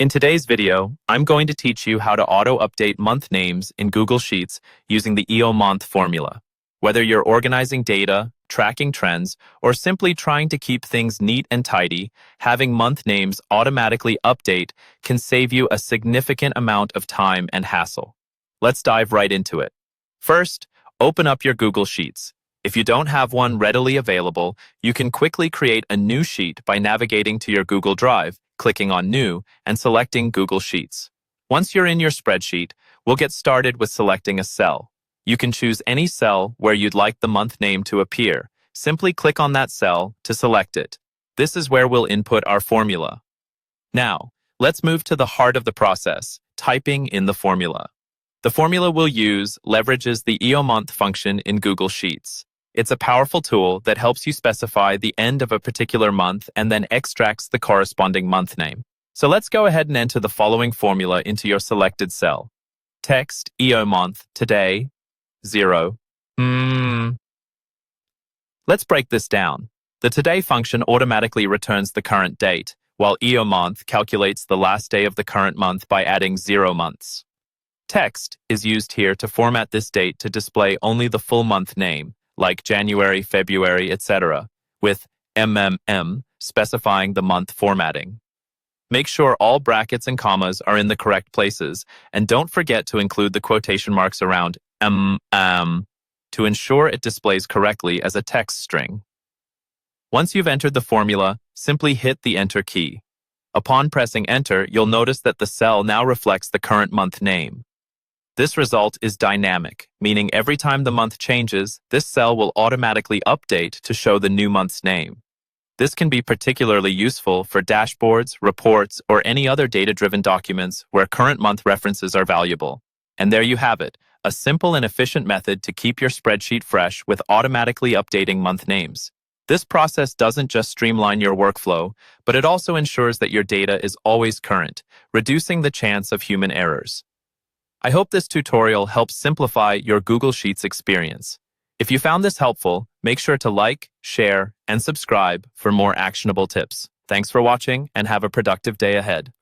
In today's video, I'm going to teach you how to auto-update month names in Google Sheets using the EOMONTH formula. Whether you're organizing data, tracking trends, or simply trying to keep things neat and tidy, having month names automatically update can save you a significant amount of time and hassle. Let's dive right into it. First, open up your Google Sheets. If you don't have one readily available, you can quickly create a new sheet by navigating to your Google Drive, clicking on New, and selecting Google Sheets. Once you're in your spreadsheet, we'll get started with selecting a cell. You can choose any cell where you'd like the month name to appear. Simply click on that cell to select it. This is where we'll input our formula. Now, let's move to the heart of the process, typing in the formula. The formula we'll use leverages the EOMONTH function in Google Sheets. It's a powerful tool that helps you specify the end of a particular month and then extracts the corresponding month name. So let's go ahead and enter the following formula into your selected cell. Text EOMONTH today 0. Let's break this down. The today function automatically returns the current date, while EOMONTH calculates the last day of the current month by adding 0 months. Text is used here to format this date to display only the full month name, like January, February, etc., with specifying the month formatting. Make sure all brackets and commas are in the correct places, and don't forget to include the quotation marks around to ensure it displays correctly as a text string. Once you've entered the formula, simply hit the Enter key. Upon pressing Enter, you'll notice that the cell now reflects the current month name. This result is dynamic, meaning every time the month changes, this cell will automatically update to show the new month's name. This can be particularly useful for dashboards, reports, or any other data-driven documents where current month references are valuable. And there you have it, a simple and efficient method to keep your spreadsheet fresh with automatically updating month names. This process doesn't just streamline your workflow, but it also ensures that your data is always current, reducing the chance of human errors. I hope this tutorial helps simplify your Google Sheets experience. If you found this helpful, make sure to like, share, and subscribe for more actionable tips. Thanks for watching and have a productive day ahead.